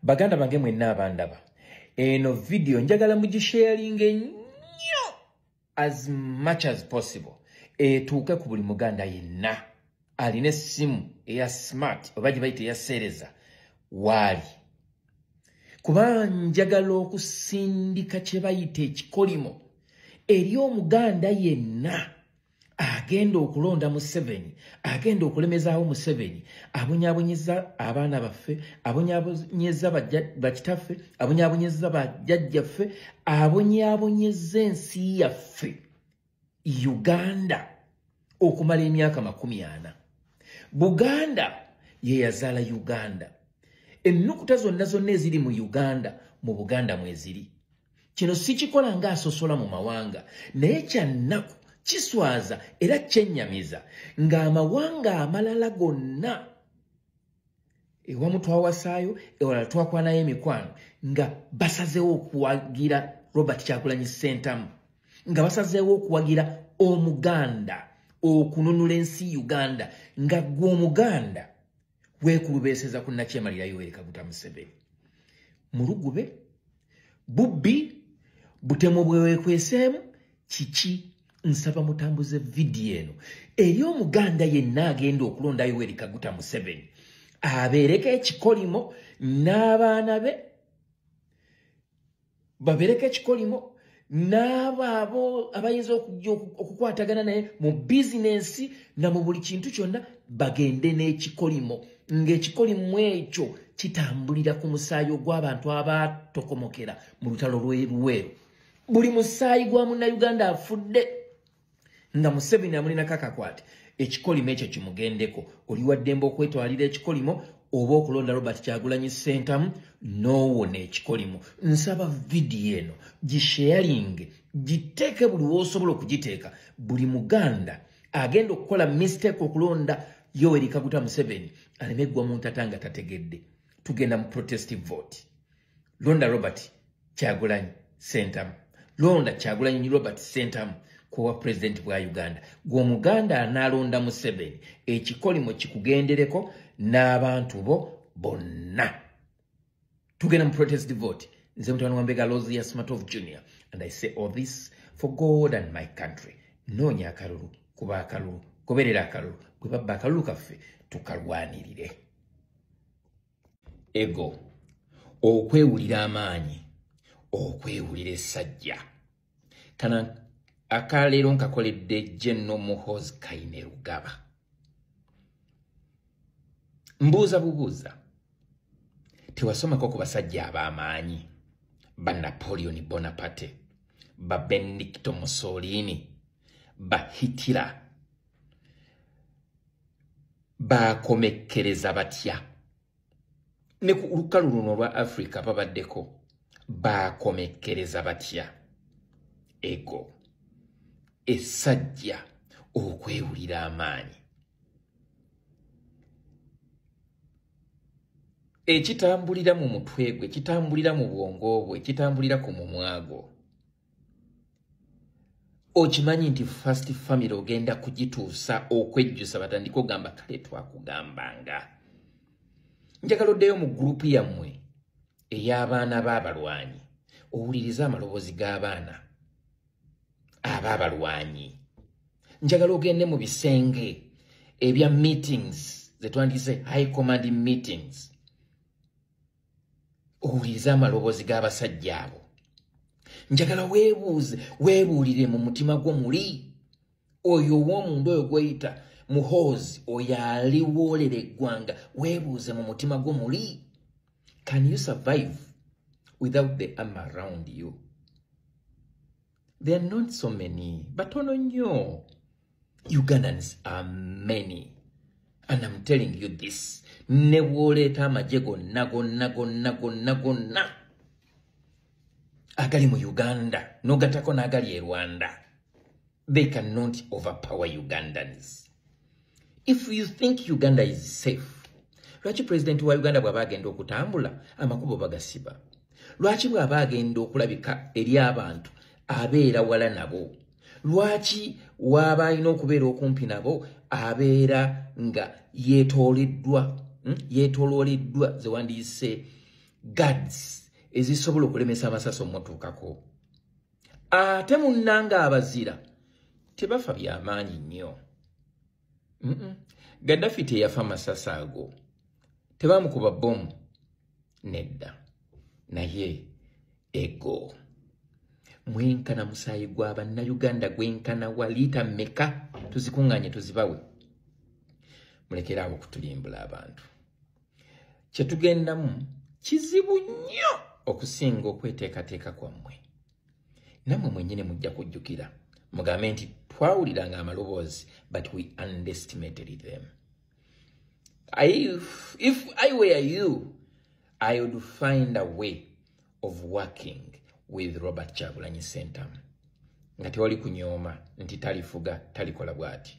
Baganda bange mwenna abandaba. Eno video njagala mugisharing ennyo as much as possible. Etuuke ku buli Muganda yenna alina essimu eya smart oba gye bayita eya sereza waali. Kuba njagala okusindika kye bayita ekikolimo eri Omuganda yenna agenda okulonda Museveni, agenda okulemezaawo Museveni, abonyaabonyeza abaana baffe, abonyaabonyeza bakitaffe, abonyaabonyeza bajjajjaffe, abonyaabonyeza ensi yaffe Uganda okumala emyaka 40. Buganda ye yazaala Uganda. Ennukuta zonna eziri mu Uganda mu Buganda mweziri. Kino si kikola ng'asosola mu mawanga, naye kyannaku kiswaza era kyennyamiza ng'amawanga amalala gonna ewamu twawasaayo ewalala twakwanayo emikwano nga basazeewo okuwagira Robert Kyagulanyi Ssentamu, nga basazeewo okuwagira Omuganda okununula ensi Uganda, nga gwe Omuganda weekulubeeseza ku Nnakyemalira Yoweri Kaguta Museveni. Mulugube bubbi butemo bwe weekweseemu kiki. Nsaba mutambuze video eno eri Omuganda yenna agenda okulonda Yoweri Kaguta Museveni abeereko ekikolimo n'abaana be, babeereko ekikolimo n'abo abayinza okujja okukwatagana naye mu bizinensi na mu buli kintu kyonna, bagende n'ekikolimo ng'ekikolimo ekyo kitambulira ku musaayi ogw'abantu abatokomokera mu lutalo lw'Eruweero. Buli musaayi gwa Munnayuganda afudde nga Museveni amulinako akakwate, ekikolimo ekyo kimugendeko. Oli wa ddembe okwetwalira ekikolimo oba okulonda Robert Kyagulanyi Ssentamu n'owona ekikolimo. Nsaba vidiyo eno gisharinge, giteeke buli w'osobola okugiteeka. Buli Muganda agenda okukola mistake okulonda Yoweri Kaguta Museveni alemeggwa mu ntata nga tategedde. Tugenda mu protestive vote. Londa Robert Kyagulanyi Ssentamu, londa Kyagulanyi Robert Ssentamu kuwa president bwa Uganda. Gwe Omuganda analonda Museveni, ekikolimo kikugendereko n'abantu bo bonna. Tugenda mu protest vote. Nze mutwana wa Mbega Lozia Smartov Jr. And I say all this for God and my country. Noonya akalulu kuba akalulu, goberera akalulu, gwe babba akalulu kaffe tukalwanirire. Ego okwewulira amaanyi, okwewulira essajja. Kana akaleero nkakoledde Jenno Muhoozi Kainerugaba. Mbuuza bubuuza, tewasomako ku basajja ab'amaanyi, ba Napoleon Bonaparte, ba Benedicto Mussolini, ba Hitler, baakomekkereza batya? Ne ku lukalu luno lwa Africa babaddeko baakomekkereza batya? Ego essajja okwewulira amaanyi. Ekitambulira mu mutwe gwe, ekitambulira mu bwongo bwe, ekitambulira ku mumwa gwo. Okimanyi nti first family ogenda kugituusa okwejjusa batandika ogamba kale twakugambanga. Njagala oddeyo mu gurupu yammwe ey'abaana b'abalwanyi owuliriza amaloboozi g'abaana ab'abalwanyi. Njagala ogende mu bisenge ebya meetings ze twandise high command meetings owuliriza amaloboozi g'abasajja abo. Njagala weebuulire mu mutima gwo muli oyo ow'omundu oyo gweyita Muhoozi, oyo aliwoolera eggwanga. Weebuuze mu mutima gwo muli, can you survive without the arm around you? There are not so many, but ono nnyo. Ugandans are many. And I'm telling you this. Ne bw'oleeta amagye gonna agali mu Uganda n'ogattako n'agali e Rwanda, they cannot overpower Ugandans. If you think Uganda is safe, lwaki president wa Uganda bw'aba agenda okutambula amakubo bagasiba? Lwaki bw'aba agenda okulabika eri abantu abeera wala nabo? Lwaki waba alina okubeera okumpi nabo abeera nga yeetololeddwa ze wandiise guards ezisobola okulemesa amasasi omutuukako. Ate munnanga abazira tebafa byamaanyi nnyo. Gaddafi teyafa masasi ago. Tebamukuba bomu nedda. Naye ego. Mwenkana musaayi gwa bannayuganda gwenkana wa liita mmeka tuzikunganye tuzibawe. Mulekera abo kutulimbula abantu. Kyetugendamu kizibu nnyo okusinga okweteekateeka kwammwe. Nammwe mwennyini mujja kujjukira mugambe nti twawuliranga amaloboozi but we underestimated them. If I were you, I would find a way of working with Robert Kyagulanyi Ssentamu. Nga tewali kunyooma nti talifuga talikola bwati.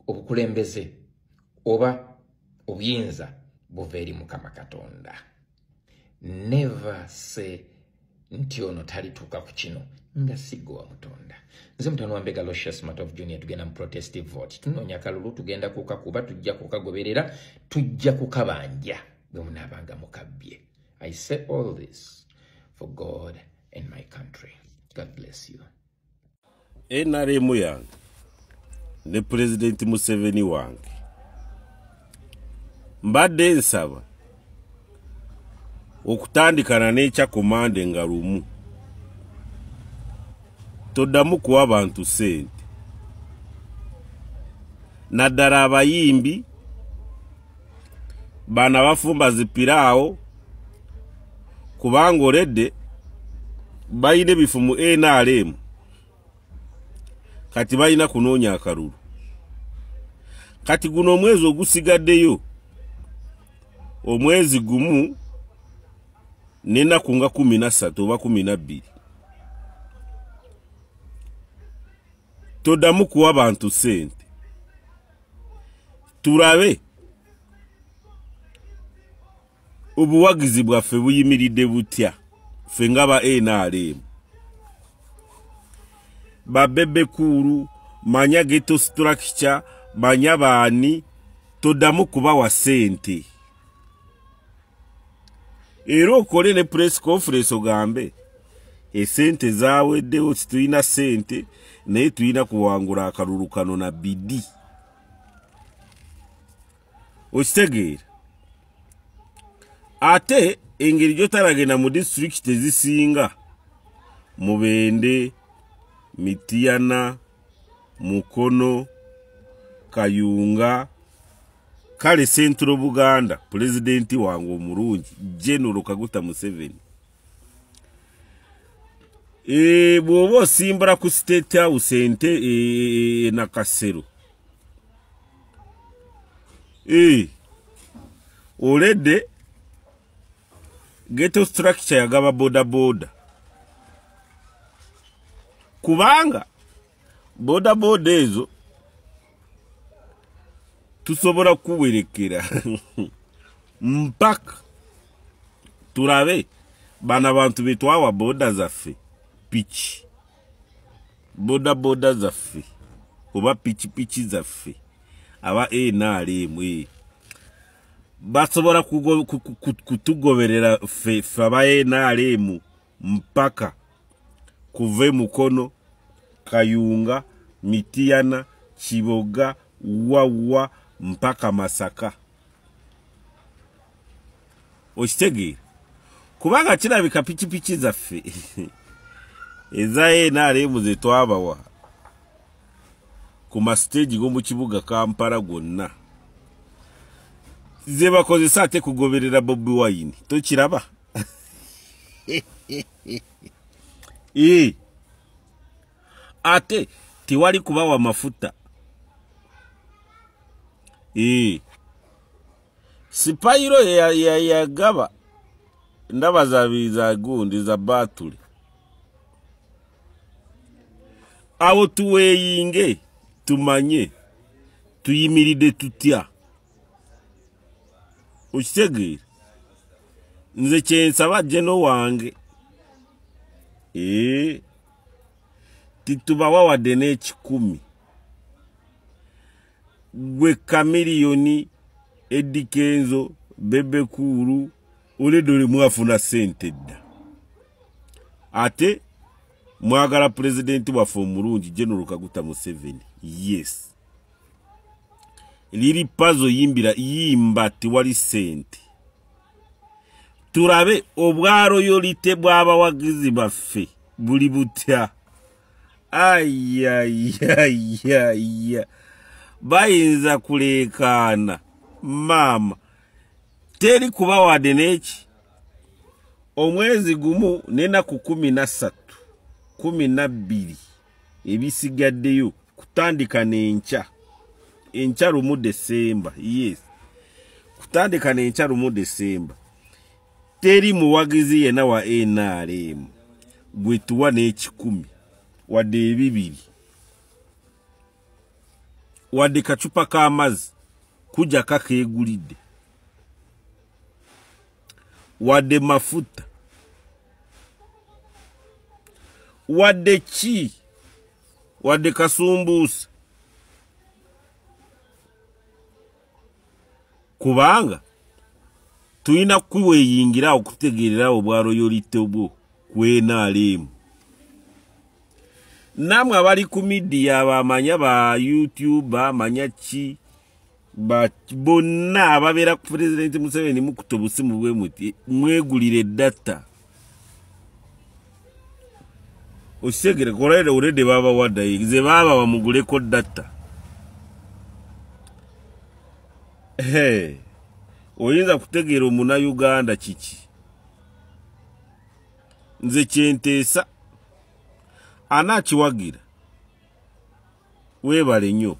Obukulembeze oba obuyinza buva eri Mukama Katonda. Never say nti ono talituuka ku kino nga siggo wa Mutonda. Nze mutano wa Mbega Locious Matov Junior tugenda mu protestive vote. Tunoonya kalulu tugenda kukakuba tujja kukagoberera tujja kukabanja bwe munaabanga mukabbye. I say all this for God and my country. God bless you. NRM yange ne President Museveni wange mbadde nsaba okutandikana n'ekya komande nga lumu toddamu kuwa abantu ssente naddala abayimbi bana bafumba zipiraawo kubanga oledde bayina ebifu mu NRM kati bayina kunoonya akalulu kati guno omwezi ogusigaddeyo omwezi gumu n'ennaku nga 13 oba 12 toddamu kuwa abantu ssente tulabe obuwagizi bwaffe buyimiridde butya ffe nga ba NRM babebe kuru manya ghetto structure manya baani toddamu kubawa ssente era okole ne press conference ogambe esente zaaweddewo situyina ssente naye tuyina kuwangula akalulu kano na bidi okitegeera ate engeri gyotalagenda mu district ezisinga Mubende Mityana Mukono Kayunga kale Central Buganda presidenti wangu omulungi General Kaguta Museveni bwoba osimbula ku State House ente na Kasero oledde ghetto structure yagaba boda kubanga boda ezo tusobola kuwerekera mpaka tulabe bana bantu betwawa boda zaffe pichi boda zaffe oba pichi zaffe aba NRM basobola kutugoberera ffe aba NRM mpaka kuve Mukono Kayunga Mityana Kiboga Wawa mpaka Masaka okitegeera kubanga kirabika pichi zaffe eza NRM ze twabawa ku mastage go mu kibuga Kampala gonna ze bakozesa ate kugoberera Bobi Wine tokiraba ate tiwali kubawa mafuta sipairo ya gaba ndaba za gundi za batuli abo tuweyinge tumanye tuyimiride tutya okitegeera nze kyensaba jeno wange titubawa wadde n'ekikumi gwe Kamiliyoni Eddy Kenzo Bebe Kuru ule dole mwafuna sente dda ate mwagala president waffe omulungi General Kaguta Museveni yes liri pazo yimba tiwali sente turabe obwaro yolite bw'abawagizi baffe buli butya ayayayaya bayinza kulekana mama teri kuba wadde neki omwezi gumu n'ennaku 13 12 ebisigaddeyo kutandika n'enkya lumu Desemba yes kutandika n'enkya lumu Desemba teri muwagizi yena wa NRM gwe tuwa n'ekikumi wadde ebibiri wadde kacupa k'amazzi kuja kakeegulidde wadde mafuta wadde ki wadde kasumbuusa kubanga tuyina kuweyingira okutegerera obwaro yolite bwo kwenaalemu namwe abali ku media bamanya ba YouTube bamanya ki bonna ababeera ku President Museveni mukutobusimu bwe muti mwegulire data osegere korere urede baba wada ize baba bamuguleko data oyinza kutegera omuna Uganda kiki nze kyenteesa anakiwagira webale nnyo